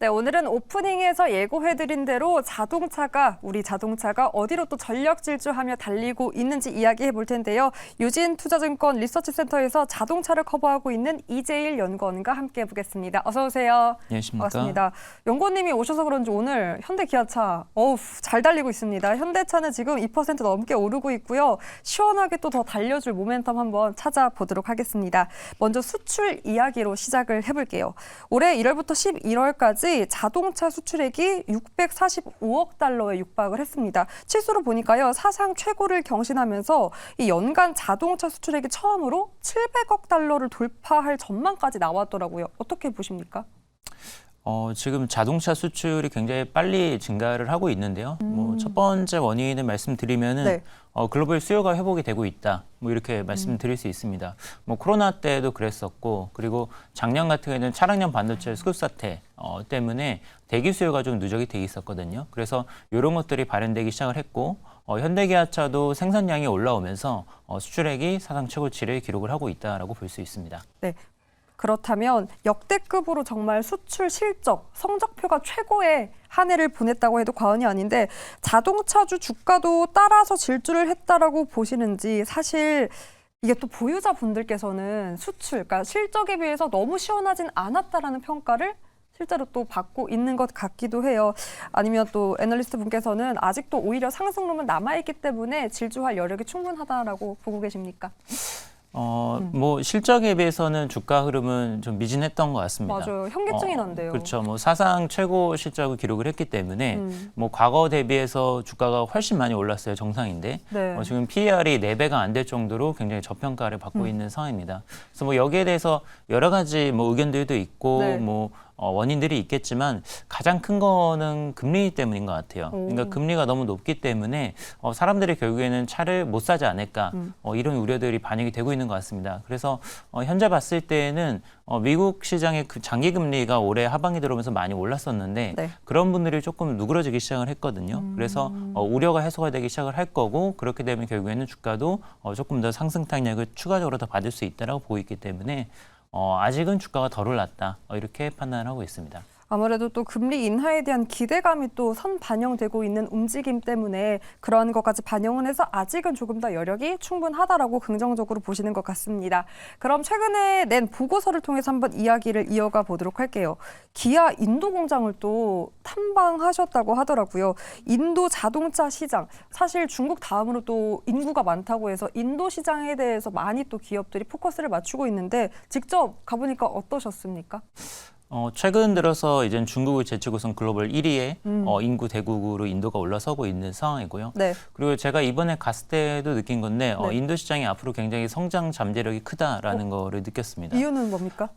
네, 오늘은 오프닝에서 예고해드린 대로 우리 자동차가 어디로 또 전력 질주하며 달리고 있는지 이야기해 볼 텐데요. 유진투자증권 리서치센터에서 자동차를 커버하고 있는 이재일 연구원과 함께 해보겠습니다. 어서 오세요. 안녕하십니까. 반갑습니다. 연구원님이 오셔서 그런지 오늘 현대 기아차 잘 달리고 있습니다. 현대차는 지금 2% 넘게 오르고 있고요. 시원하게 또 더 달려줄 모멘텀 한번 찾아보도록 하겠습니다. 먼저 수출 이야기로 시작을 해볼게요. 올해 1월부터 11월까지 자동차 수출액이 645억 달러에 육박을 했습니다. 치수로 보니까요, 사상 최고를 경신하면서 이 연간 자동차 수출액이 처음으로 700억 달러를 돌파할 전망까지 나왔더라고요. 어떻게 보십니까? 지금 자동차 수출이 굉장히 빨리 증가를 하고 있는데요. 첫 번째 원인을 말씀드리면은 네. 글로벌 수요가 회복이 되고 있다. 이렇게 말씀드릴 수 있습니다. 코로나 때도 그랬었고, 그리고 작년 같은 경우에는 차량용 반도체 수급 사태 때문에 대기 수요가 좀 누적이 돼 있었거든요. 그래서 이런 것들이 발현되기 시작을 했고, 현대기아차도 생산량이 올라오면서 수출액이 사상 최고치를 기록을 하고 있다라고 볼 수 있습니다. 네. 그렇다면 역대급으로 정말 수출 실적, 성적표가 최고의 한 해를 보냈다고 해도 과언이 아닌데 자동차주 주가도 따라서 질주를 했다라고 보시는지, 사실 이게 또 보유자분들께서는 수출, 그러니까 실적에 비해서 너무 시원하진 않았다라는 평가를 실제로 또 받고 있는 것 같기도 해요. 아니면 또 애널리스트 분께서는 아직도 오히려 상승론은 남아있기 때문에 질주할 여력이 충분하다라고 보고 계십니까? 실적에 비해서는 주가 흐름은 좀 미진했던 것 같습니다. 맞아요. 현기증이 난대요. 그렇죠. 사상 최고 실적을 기록을 했기 때문에 과거 대비해서 주가가 훨씬 많이 올랐어요. 정상인데. 네. 지금 PER이 4배가 안 될 정도로 굉장히 저평가를 받고 있는 상황입니다. 그래서 여기에 대해서 여러 가지 의견들도 있고 네. 원인들이 있겠지만 가장 큰 거는 금리 때문인 것 같아요. 그러니까 금리가 너무 높기 때문에 사람들이 결국에는 차를 못 사지 않을까 이런 우려들이 반영이 되고 있는 것 같습니다. 그래서 현재 봤을 때는 미국 시장의 그 장기 금리가 올해 하반기 들어오면서 많이 올랐었는데 네. 그런 분들이 조금 누그러지기 시작을 했거든요. 그래서 우려가 해소가 되기 시작을 할 거고, 그렇게 되면 결국에는 주가도 조금 더 상승 탄력을 추가적으로 더 받을 수 있다고 보고 있기 때문에 아직은 주가가 덜 올랐다, 이렇게 판단을 하고 있습니다. 아무래도 또 금리 인하에 대한 기대감이 또 선반영되고 있는 움직임 때문에 그러한 것까지 반영을 해서 아직은 조금 더 여력이 충분하다라고 긍정적으로 보시는 것 같습니다. 그럼 최근에 낸 보고서를 통해서 한번 이야기를 이어가 보도록 할게요. 기아 인도 공장을 또 탐방하셨다고 하더라고요. 인도 자동차 시장, 사실 중국 다음으로 또 인구가 많다고 해서 인도 시장에 대해서 많이 또 기업들이 포커스를 맞추고 있는데 직접 가보니까 어떠셨습니까? 최근 들어서 이제 중국을 제치고선 글로벌 1위의 인구 대국으로 인도가 올라서고 있는 상황이고요. 네. 그리고 제가 이번에 갔을 때도 느낀 건데 네. 인도 시장이 앞으로 굉장히 성장 잠재력이 크다라는 거를 느꼈습니다. 이유는 뭡니까?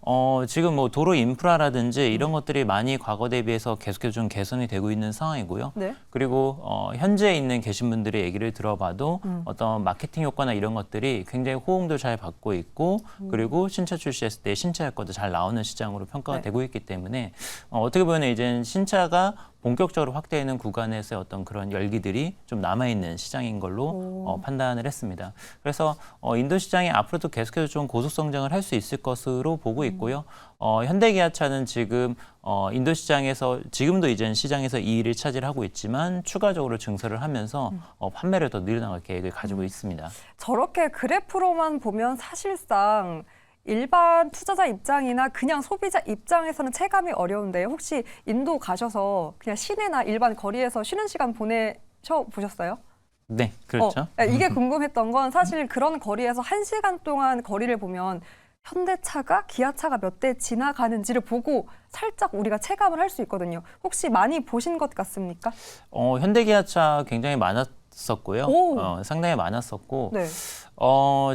지금 도로 인프라라든지 이런 것들이 많이 과거 대비해서 계속해서 좀 개선이 되고 있는 상황이고요. 네. 그리고 현재 계신 분들의 얘기를 들어봐도 어떤 마케팅 효과나 이런 것들이 굉장히 호응도 잘 받고 있고, 그리고 신차 출시했을 때 신차 효과도 잘 나오는 시장으로 평가가 네. 되고 있기 때문에 어떻게 보면 이제 신차가 본격적으로 확대되는 구간에서의 어떤 그런 열기들이 좀 남아있는 시장인 걸로 판단을 했습니다. 그래서 인도 시장이 앞으로도 계속해서 좀 고속 성장을 할 수 있을 것으로 보고 있고요. 현대기아차는 지금 인도 시장에서 지금도 이제 시장에서 2위를 차지하고 있지만 추가적으로 증설을 하면서 판매를 더 늘려나갈 계획을 가지고 있습니다. 저렇게 그래프로만 보면 사실상 일반 투자자 입장이나 그냥 소비자 입장에서는 체감이 어려운데, 혹시 인도 가셔서 그냥 시내나 일반 거리에서 쉬는 시간 보내셔 보셨어요? 네, 그렇죠. 이게 궁금했던 건, 사실 그런 거리에서 1시간 동안 거리를 보면 현대차가 기아차가 몇 대 지나가는지를 보고 살짝 우리가 체감을 할 수 있거든요. 혹시 많이 보신 것 같습니까? 현대기아차 굉장히 많았었고요. 상당히 많았었고, 네.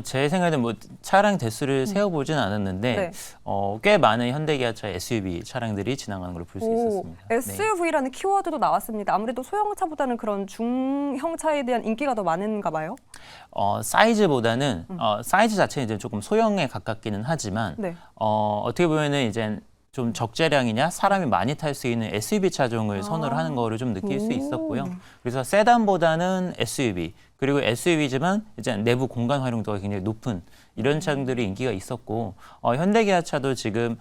제 생각에는 차량 대수를 세어보진 않았는데 네. 꽤 많은 현대기아차 SUV 차량들이 지나가는 걸 볼 수 있었습니다. SUV라는 키워드도 나왔습니다. 아무래도 소형차보다는 그런 중형차에 대한 인기가 더 많은가 봐요? 사이즈보다는 사이즈 자체는 이제 조금 소형에 가깝기는 하지만 네. 어떻게 보면은 이제 좀 적재량이냐 사람이 많이 탈 수 있는 SUV 차종을 선호를 하는 거를 좀 느낄 수 있었고요. 그래서 세단보다는 SUV 그리고 SUV지만 이제 내부 공간 활용도가 굉장히 높은 이런 차종들이 인기가 있었고 현대기아차도 지금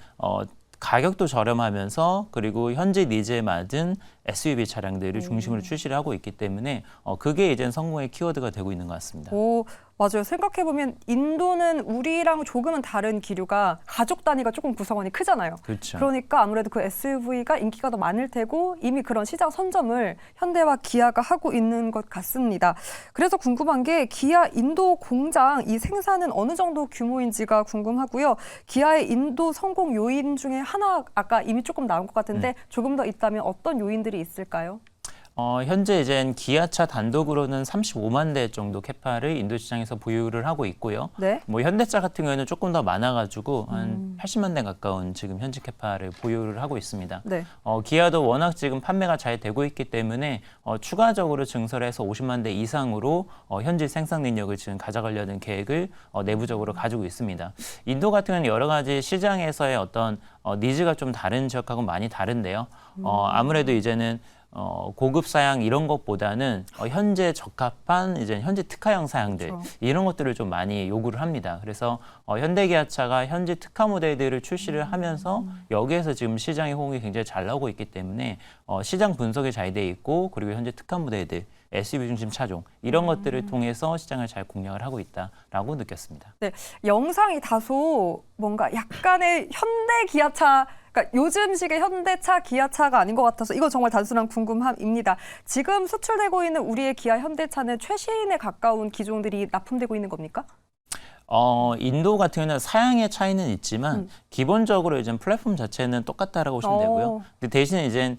가격도 저렴하면서 그리고 현재 니즈에 맞은 SUV 차량들을 중심으로 출시를 하고 있기 때문에 그게 이제 성공의 키워드가 되고 있는 것 같습니다. 오, 맞아요. 생각해보면 인도는 우리랑 조금은 다른 기류가 가족 단위가 조금 구성원이 크잖아요. 그렇죠. 그러니까 아무래도 그 SUV가 인기가 더 많을 테고 이미 그런 시장 선점을 현대와 기아가 하고 있는 것 같습니다. 그래서 궁금한 게 기아 인도 공장 이 생산은 어느 정도 규모인지가 궁금하고요. 기아의 인도 성공 요인 중에 하나 아까 이미 조금 나온 것 같은데 조금 더 있다면 어떤 요인들이 있을까요? 현재 이제 기아차 단독으로는 35만 대 정도 캐파를 인도 시장에서 보유를 하고 있고요. 네. 뭐 현대차 같은 경우에는 조금 더 많아가지고 한 80만 대 가까운 지금 현지 캐파를 보유를 하고 있습니다. 네. 기아도 워낙 지금 판매가 잘 되고 있기 때문에 추가적으로 증설을 해서 50만 대 이상으로 현지 생산 능력을 지금 가져가려는 계획을 내부적으로 가지고 있습니다. 인도 같은 경우는 여러 가지 시장에서의 어떤 니즈가 좀 다른 지역하고 많이 다른데요. 아무래도 이제는 고급 사양 이런 것보다는 현재 적합한 이제 현재 특화형 사양들 그렇죠. 이런 것들을 좀 많이 요구를 합니다. 그래서 현대기아차가 현재 특화 모델들을 출시를 하면서 여기에서 지금 시장의 호응이 굉장히 잘 나오고 있기 때문에 시장 분석이 잘 돼 있고 그리고 현재 특화 모델들 SUV 중심 차종 이런 것들을 통해서 시장을 잘 공략을 하고 있다라고 느꼈습니다. 네, 영상이 다소 뭔가 약간의 현대 기아차, 그러니까 요즘식의 현대차, 기아차가 아닌 것 같아서 이거 정말 단순한 궁금함입니다. 지금 수출되고 있는 우리의 기아 현대차는 최신에 가까운 기종들이 납품되고 있는 겁니까? 인도 같은 경우는 사양의 차이는 있지만 기본적으로 이제 플랫폼 자체는 똑같다라고 보시면 되고요. 근데 대신에 이제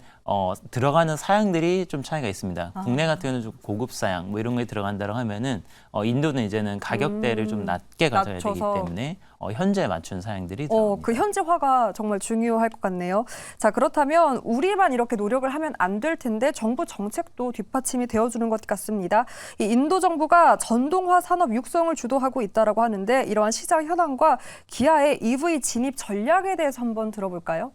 들어가는 사양들이 좀 차이가 있습니다. 국내 같은 경우는 좀 고급 사양 뭐 이런 게 들어간다고 하면은 인도는 이제는 가격대를 좀 낮게 가져야 되기 낮춰서. 때문에 현재에 맞춘 사양들이 들어갑니다. 그 현지화가 정말 중요할 것 같네요. 자, 그렇다면 우리만 이렇게 노력을 하면 안 될 텐데 정부 정책도 뒷받침이 되어주는 것 같습니다. 이 인도 정부가 전동화 산업 육성을 주도하고 있다라고 하는데 이러한 시장 현황과 기아의 EV 진입 전략에 대해서 한번 들어볼까요?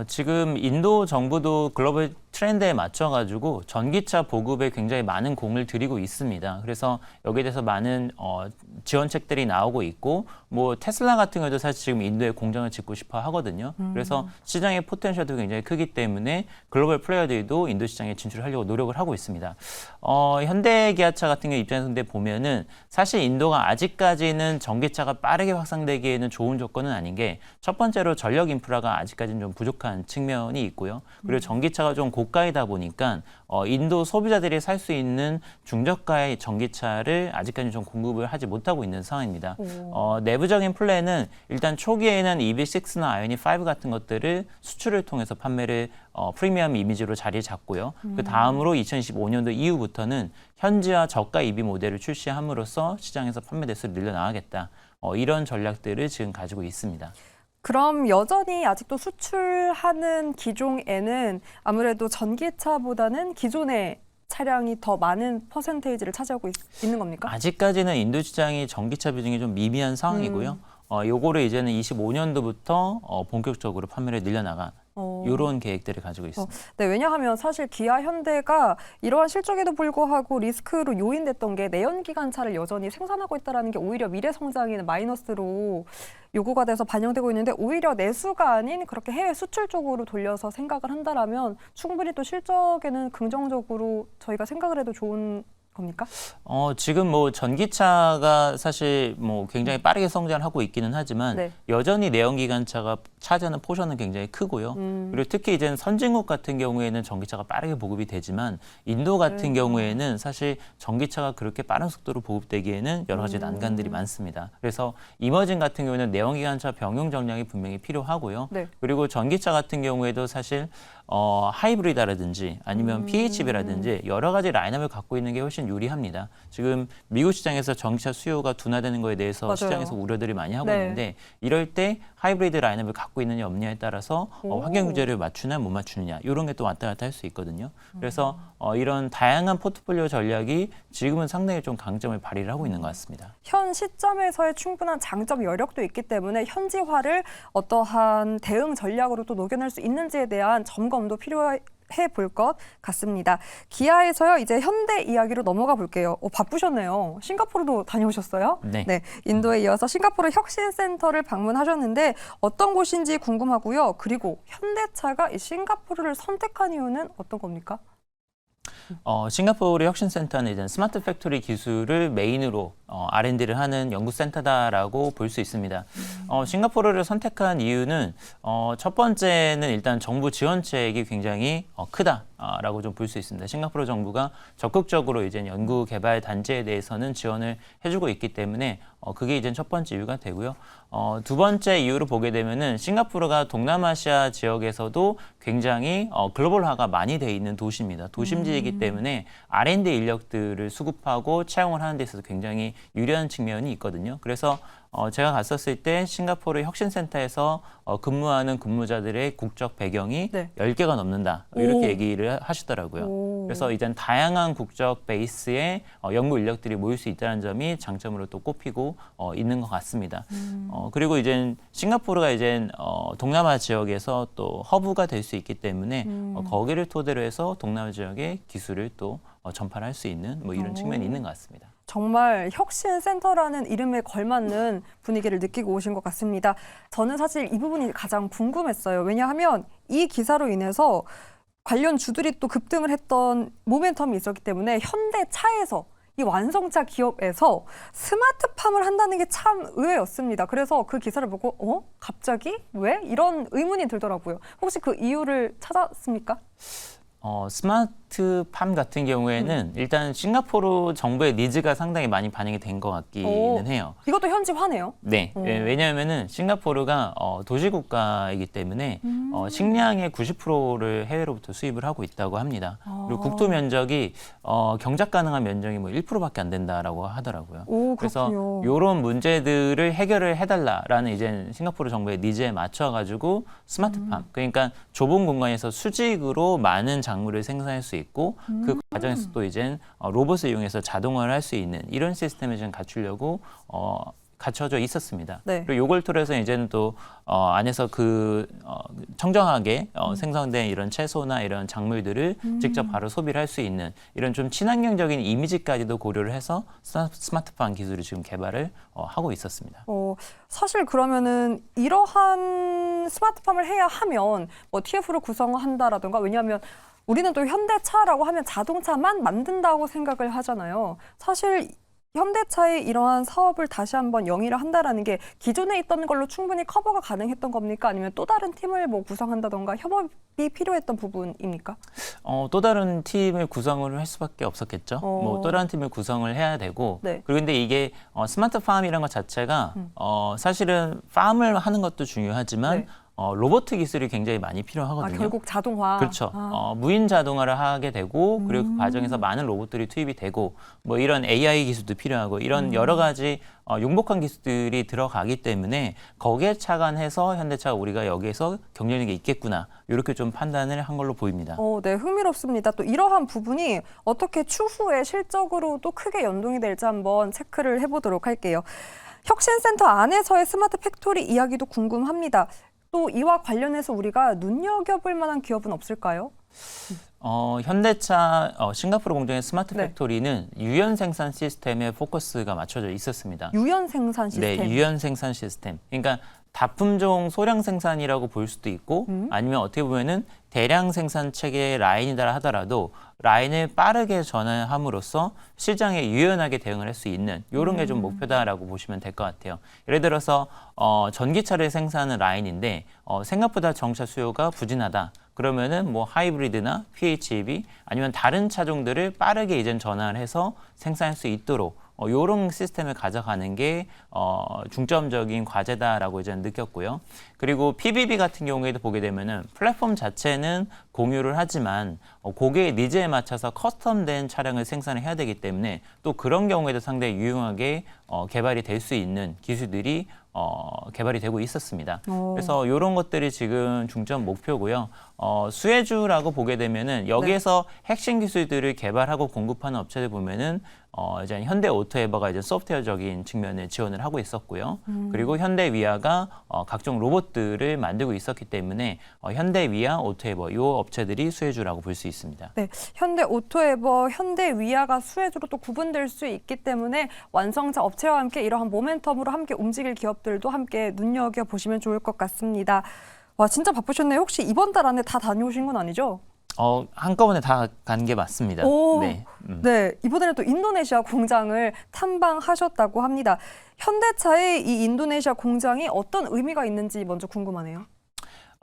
지금 인도 정부도 글로벌 트렌드에 맞춰가지고 전기차 보급에 굉장히 많은 공을 들이고 있습니다. 그래서 여기에 대해서 많은 지원책들이 나오고 있고 뭐 테슬라 같은 경우도 사실 지금 인도에 공장을 짓고 싶어 하거든요. 그래서 시장의 포텐셜도 굉장히 크기 때문에 글로벌 플레이어들도 인도 시장에 진출하려고 노력을 하고 있습니다. 현대기아차 같은 경우 입장에서 근데 보면은 사실 인도가 아직까지는 전기차가 빠르게 확산되기에는 좋은 조건은 아닌 게 첫 번째로 전력 인프라가 아직까지는 좀 부족한 측면이 있고요. 그리고 전기차가 좀 고가이다 보니까 인도 소비자들이 살 수 있는 중저가의 전기차를 아직까지 좀 공급을 하지 못하고 있는 상황입니다. 내부적인 플랜은 일단 초기에는 EV6나 아이오닉5 같은 것들을 수출을 통해서 판매를 프리미엄 이미지로 자리 잡고요. 그 다음으로 2025년도 이후부터는 현지화 저가 EV 모델을 출시함으로써 시장에서 판매 대수를 늘려나가겠다. 이런 전략들을 지금 가지고 있습니다. 그럼 여전히 아직도 수출하는 기종에는 아무래도 전기차보다는 기존의 차량이 더 많은 퍼센테이지를 차지하고 있는 겁니까? 아직까지는 인도 시장이 전기차 비중이 좀 미미한 상황이고요. 요거를 이제는 25년도부터 본격적으로 판매를 늘려나가 이런 계획들을 가지고 있습니다. 네, 왜냐하면 사실 기아 현대가 이러한 실적에도 불구하고 리스크로 요인됐던 게 내연기관차를 여전히 생산하고 있다는 게 오히려 미래 성장에는 마이너스로 요구가 돼서 반영되고 있는데 오히려 내수가 아닌 그렇게 해외 수출 쪽으로 돌려서 생각을 한다라면 충분히 또 실적에는 긍정적으로 저희가 생각을 해도 좋은 겁니까? 지금 뭐 전기차가 사실 뭐 굉장히 빠르게 성장을 하고 있기는 하지만 네. 여전히 내연기관차가 차지하는 포션은 굉장히 크고요. 그리고 특히 이제는 선진국 같은 경우에는 전기차가 빠르게 보급이 되지만 인도 같은 경우에는 사실 전기차가 그렇게 빠른 속도로 보급되기에는 여러 가지 난관들이 많습니다. 그래서 이머징 같은 경우에는 내연기관차 병용 전략이 분명히 필요하고요. 네. 그리고 전기차 같은 경우에도 사실 하이브리드라든지 아니면 PHEV라든지 여러 가지 라인업을 갖고 있는 게 훨씬 유리합니다. 지금 미국 시장에서 전기차 수요가 둔화되는 거에 대해서 맞아요. 시장에서 우려들이 많이 하고 네. 있는데 이럴 때 하이브리드 라인업을 갖고 있느냐 없느냐에 따라서 환경 규제를 맞추냐 못 맞추느냐 이런 게 또 왔다 갔다 할 수 있거든요. 그래서 이런 다양한 포트폴리오 전략이 지금은 상당히 좀 강점을 발휘를 하고 있는 것 같습니다. 현 시점에서의 충분한 장점 여력도 있기 때문에 현지화를 어떠한 대응 전략으로 또 녹여낼 수 있는지에 대한 점검도 필요해 볼 것 같습니다. 기아에서요, 이제 현대 이야기로 넘어가 볼게요. 바쁘셨네요. 싱가포르도 다녀오셨어요? 네. 인도에 이어서 싱가포르 혁신센터를 방문하셨는데 어떤 곳인지 궁금하고요. 그리고 현대차가 이 싱가포르를 선택한 이유는 어떤 겁니까? 싱가포르 혁신센터는 이제 스마트 팩토리 기술을 메인으로 R&D를 하는 연구센터다라고 볼 수 있습니다. 싱가포르를 선택한 이유는 첫 번째는 일단 정부 지원책이 굉장히 크다라고 좀 볼 수 있습니다. 싱가포르 정부가 적극적으로 이제 연구 개발 단지에 대해서는 지원을 해주고 있기 때문에 그게 이제 첫 번째 이유가 되고요. 두 번째 이유로 보게 되면은 싱가포르가 동남아시아 지역에서도 굉장히 글로벌화가 많이 돼 있는 도시입니다. 도심지이기 때문에 R&D 인력들을 수급하고 채용을 하는 데 있어서 굉장히 유리한 측면이 있거든요. 그래서 제가 갔었을 때 싱가포르 혁신센터에서 근무하는 근무자들의 국적 배경이 네. 10개가 넘는다. 이렇게 오. 얘기를 하시더라고요. 오. 그래서 이제 다양한 국적 베이스의 연구 인력들이 모일 수 있다는 점이 장점으로 또 꼽히고 있는 것 같습니다. 그리고 이제 싱가포르가 이제 동남아 지역에서 또 허브가 될 수 있기 때문에 거기를 토대로 해서 동남아 지역의 기술을 또 전파를 할 수 있는 뭐 이런 측면이 있는 것 같습니다. 정말 혁신센터라는 이름에 걸맞는 분위기를 느끼고 오신 것 같습니다. 저는 사실 이 부분이 가장 궁금했어요. 왜냐하면 이 기사로 인해서 관련 주들이 또 급등을 했던 모멘텀이 있었기 때문에 현대차에서 이 완성차 기업에서 스마트팜을 한다는 게 참 의외였습니다. 그래서 그 기사를 보고 갑자기? 왜? 이런 의문이 들더라고요. 혹시 그 이유를 찾았습니까? 스마트팜 같은 경우에는 일단 싱가포르 정부의 니즈가 상당히 많이 반영이 된 것 같기는 해요. 이것도 현지화네요. 네, 왜냐하면은 싱가포르가 도시국가이기 때문에 식량의 90%를 해외로부터 수입을 하고 있다고 합니다. 그리고 국토 면적이 경작 가능한 면적이 뭐 1%밖에 안 된다라고 하더라고요. 오, 그래서 그렇군요. 이런 문제들을 해결을 해달라라는 이제 싱가포르 정부의 니즈에 맞춰가지고 스마트팜, 그러니까 좁은 공간에서 수직으로 많은 작물을 생산할 수 있고 그 과정에서 또 이제 로봇을 이용해서 자동화를 할 수 있는 이런 시스템을 좀 갖추려고 갖춰져 있었습니다. 네. 그리고 요걸 통해서 이제는 또 안에서 청정하게 생성된 이런 채소나 이런 작물들을 직접 바로 소비를 할 수 있는 이런 좀 친환경적인 이미지까지도 고려를 해서 스마트팜 기술을 지금 개발을 하고 있었습니다. 사실 그러면은 이러한 스마트팜을 해야 하면 뭐 TF를 구성한다라든가, 왜냐하면 우리는 또 현대차라고 하면 자동차만 만든다고 생각을 하잖아요. 사실 현대차의 이러한 사업을 다시 한번 영위를 한다라는 게 기존에 있던 걸로 충분히 커버가 가능했던 겁니까? 아니면 또 다른 팀을 뭐 구성한다던가 협업이 필요했던 부분입니까? 또 다른 팀을 구성을 할 수밖에 없었겠죠. 뭐 또 다른 팀을 구성을 해야 되고. 네. 그리고 근데 이게 스마트팜이라는 것 자체가 사실은 팜을 하는 것도 중요하지만 네. 로봇 기술이 굉장히 많이 필요하거든요. 결국 자동화. 그렇죠. 무인 자동화를 하게 되고 그리고 그 과정에서 많은 로봇들이 투입이 되고 뭐 이런 AI 기술도 필요하고 이런 여러 가지 융복한 기술들이 들어가기 때문에 거기에 착안해서 현대차가 우리가 여기에서 경쟁력이 있겠구나 이렇게 좀 판단을 한 걸로 보입니다. 네, 흥미롭습니다. 또 이러한 부분이 어떻게 추후에 실적으로도 크게 연동이 될지 한번 체크를 해보도록 할게요. 혁신센터 안에서의 스마트 팩토리 이야기도 궁금합니다. 또 이와 관련해서 우리가 눈여겨볼 만한 기업은 없을까요? 현대차 싱가포르 공장의 스마트 네. 팩토리는 유연 생산 시스템에 포커스가 맞춰져 있었습니다. 유연 생산 시스템. 네, 유연 생산 시스템. 그러니까 다품종 소량 생산이라고 볼 수도 있고 아니면 어떻게 보면은 대량 생산 체계의 라인이다 하더라도 라인을 빠르게 전환함으로써 시장에 유연하게 대응을 할 수 있는 이런 게 좀 목표다라고 보시면 될 것 같아요. 예를 들어서 전기차를 생산하는 라인인데 생각보다 전기차 수요가 부진하다. 그러면은 뭐 하이브리드나 PHEV 아니면 다른 차종들을 빠르게 이제 전환을 해서 생산할 수 있도록 이런 시스템을 가져가는 게 중점적인 과제다라고 이제 느꼈고요. 그리고 PBB 같은 경우에도 보게 되면은 플랫폼 자체는 공유를 하지만 고객의 니즈에 맞춰서 커스텀된 차량을 생산을 해야 되기 때문에 또 그런 경우에도 상당히 유용하게 개발이 될 수 있는 기술들이 개발이 되고 있었습니다. 그래서 이런 것들이 지금 중점 목표고요. 수혜주라고 보게 되면은 여기에서 핵심 기술들을 개발하고 공급하는 업체들 보면은 이제 현대 오토에버가 이제 소프트웨어적인 측면을 지원을 하고 있었고요. 그리고 현대 위아가 각종 로봇들을 만들고 있었기 때문에 현대 위아, 오토에버 이 업체들이 수혜주라고 볼 수 있습니다. 네, 현대 오토에버, 현대 위아가 수혜주로 또 구분될 수 있기 때문에 완성차 업체와 함께 이러한 모멘텀으로 함께 움직일 기업들도 함께 눈여겨 보시면 좋을 것 같습니다. 와, 진짜 바쁘셨네요. 혹시 이번 달 안에 다 다녀오신 건 아니죠? 한꺼번에 다 간 게 맞습니다. 오, 네. 네, 이번에는 또 인도네시아 공장을 탐방하셨다고 합니다. 현대차의 이 인도네시아 공장이 어떤 의미가 있는지 먼저 궁금하네요.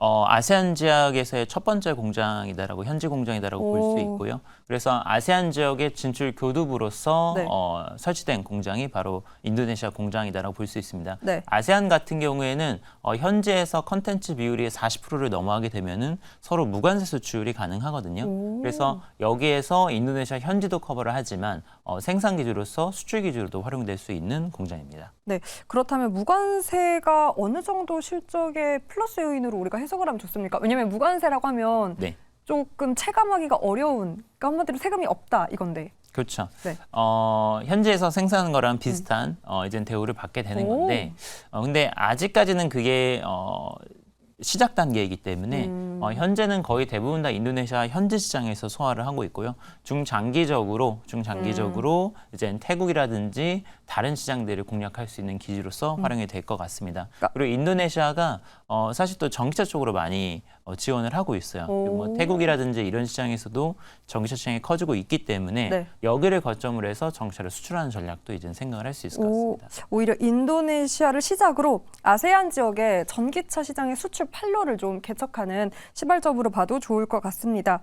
아세안 지역에서의 첫 번째 공장이다라고 현지 공장이다라고 볼 수 있고요. 그래서 아세안 지역의 진출 교두부로서 네. 설치된 공장이 바로 인도네시아 공장이다라고 볼 수 있습니다. 네. 아세안 같은 경우에는 현지에서 컨텐츠 비율이 40%를 넘어가게 되면은 서로 무관세 수출이 가능하거든요. 그래서 여기에서 인도네시아 현지도 커버를 하지만 생산 기지로서 수출 기지로도 활용될 수 있는 공장입니다. 네, 그렇다면 무관세가 어느 정도 실적의 플러스 요인으로 우리가 해석을 하면 좋습니까? 왜냐하면 무관세라고 하면 네. 조금 체감하기가 어려운, 그러니까 한마디로 세금이 없다 이건데. 그렇죠. 네. 현지에서 생산하는 거랑 비슷한 이제 대우를 받게 되는 건데, 근데 아직까지는 그게 시작 단계이기 때문에 현재는 거의 대부분 다 인도네시아 현지 시장에서 소화를 하고 있고요. 중장기적으로 이제 태국이라든지 다른 시장들을 공략할 수 있는 기지로서 활용이 될 것 같습니다. 그리고 인도네시아가 사실 또 전기차 쪽으로 많이 지원을 하고 있어요. 뭐 태국이라든지 이런 시장에서도 전기차 시장이 커지고 있기 때문에 네. 여기를 거점으로 해서 전기차를 수출하는 전략도 이제 생각을 할 수 있을 것 같습니다. 오히려 인도네시아를 시작으로 아세안 지역의 전기차 시장의 수출 판로를 좀 개척하는 시발점으로 봐도 좋을 것 같습니다.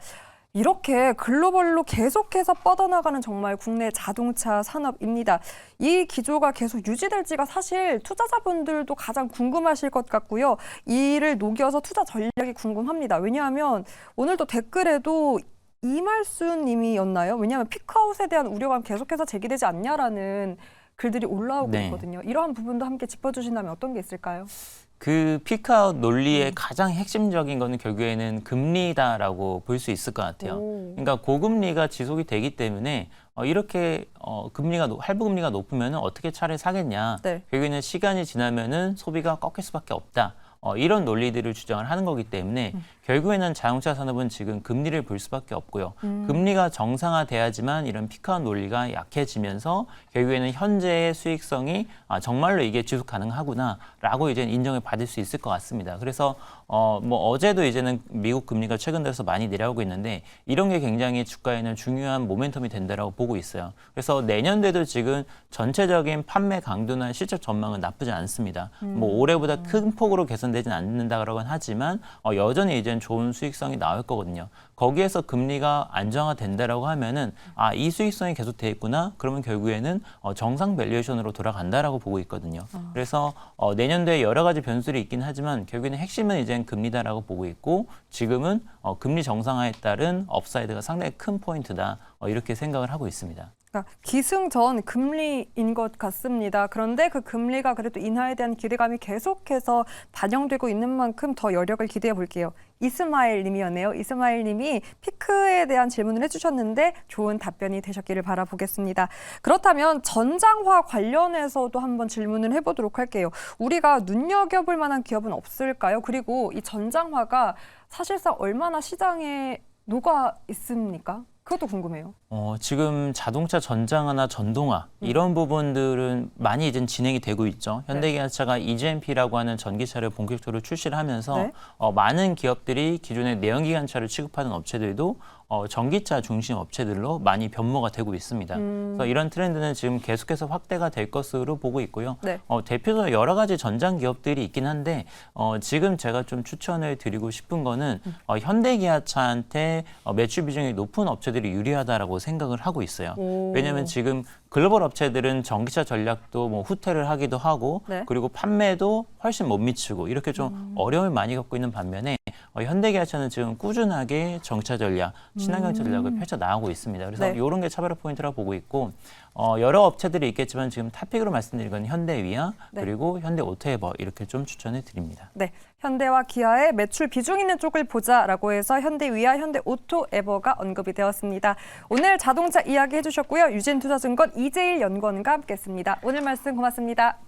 이렇게 글로벌로 계속해서 뻗어나가는 정말 국내 자동차 산업입니다. 이 기조가 계속 유지될지가 사실 투자자분들도 가장 궁금하실 것 같고요. 이를 녹여서 투자 전략이 궁금합니다. 왜냐하면 오늘도 댓글에도 이말수 님이었나요? 왜냐하면 피크아웃에 대한 우려가 계속해서 제기되지 않냐라는 글들이 올라오고 네. 있거든요. 이러한 부분도 함께 짚어주신다면 어떤 게 있을까요? 그 피크아웃 논리의 가장 핵심적인 거는 결국에는 금리다라고 볼 수 있을 것 같아요. 그러니까 고금리가 지속이 되기 때문에 이렇게 할부 금리가 높으면 어떻게 차를 사겠냐. 네. 결국에는 시간이 지나면은 소비가 꺾일 수밖에 없다. 이런 논리들을 주장을 하는 거기 때문에 결국에는 자동차 산업은 지금 금리를 볼 수밖에 없고요. 금리가 정상화돼야지만 이런 피크아웃 논리가 약해지면서 결국에는 현재의 수익성이 정말로 이게 지속 가능하구나라고 이제 인정을 받을 수 있을 것 같습니다. 그래서 뭐 어제도 이제는 미국 금리가 최근 들어서 많이 내려오고 있는데 이런 게 굉장히 주가에는 중요한 모멘텀이 된다라고 보고 있어요. 그래서 내년도에도 지금 전체적인 판매 강도나 실적 전망은 나쁘지 않습니다. 뭐 올해보다 큰 폭으로 개선되진 않는다라고는 하지만 여전히 이제는 좋은 수익성이 나올 거거든요. 거기에서 금리가 안정화된다라고 하면은 이 수익성이 계속 돼 있구나. 그러면 결국에는 정상 밸류에이션으로 돌아간다라고 보고 있거든요. 그래서 내년도에 여러 가지 변수들이 있긴 하지만 결국에는 핵심은 이제는 금리다라고 보고 있고 지금은 금리 정상화에 따른 업사이드가 상당히 큰 포인트다. 이렇게 생각을 하고 있습니다. 그러니까 기승전 금리인 것 같습니다. 그런데 그 금리가 그래도 인하에 대한 기대감이 계속해서 반영되고 있는 만큼 더 여력을 기대해 볼게요. 이스마일 님이었네요. 이스마일 님이 피크에 대한 질문을 해주셨는데 좋은 답변이 되셨기를 바라보겠습니다. 그렇다면 전장화 관련해서도 한번 질문을 해보도록 할게요. 우리가 눈여겨볼 만한 기업은 없을까요? 그리고 이 전장화가 사실상 얼마나 시장에 녹아 있습니까? 그것도 궁금해요. 지금 자동차 전장화나 전동화 이런 부분들은 많이 이제 진행이 되고 있죠. 현대기아차가 EGMP라고 하는 전기차를 본격적으로 출시를 하면서 네. 많은 기업들이 기존의 내연기관차를 취급하는 업체들도 전기차 중심 업체들로 많이 변모가 되고 있습니다. 그래서 이런 트렌드는 지금 계속해서 확대가 될 것으로 보고 있고요. 네. 대표적으로 여러 가지 전장 기업들이 있긴 한데 지금 제가 좀 추천을 드리고 싶은 거는 현대기아차한테 매출 비중이 높은 업체들이 유리하다라고 생각을 하고 있어요. 왜냐하면 지금 글로벌 업체들은 전기차 전략도 뭐 후퇴를 하기도 하고 네. 그리고 판매도 훨씬 못 미치고 이렇게 좀 어려움을 많이 겪고 있는 반면에 현대기아차는 지금 꾸준하게 전기차 전략, 친환경차 전략을 펼쳐 나가고 있습니다. 그래서 네. 이런 게 차별화 포인트라고 보고 있고 여러 업체들이 있겠지만 지금 탑픽으로 말씀드린 건 현대위아 네. 그리고 현대오토에버 이렇게 좀 추천해 드립니다. 네, 현대와 기아의 매출 비중 있는 쪽을 보자라고 해서 현대위아, 현대오토에버가 언급이 되었습니다. 오늘 자동차 이야기 해주셨고요. 유진투자증권 이재일 연구원과 함께했습니다. 오늘 말씀 고맙습니다.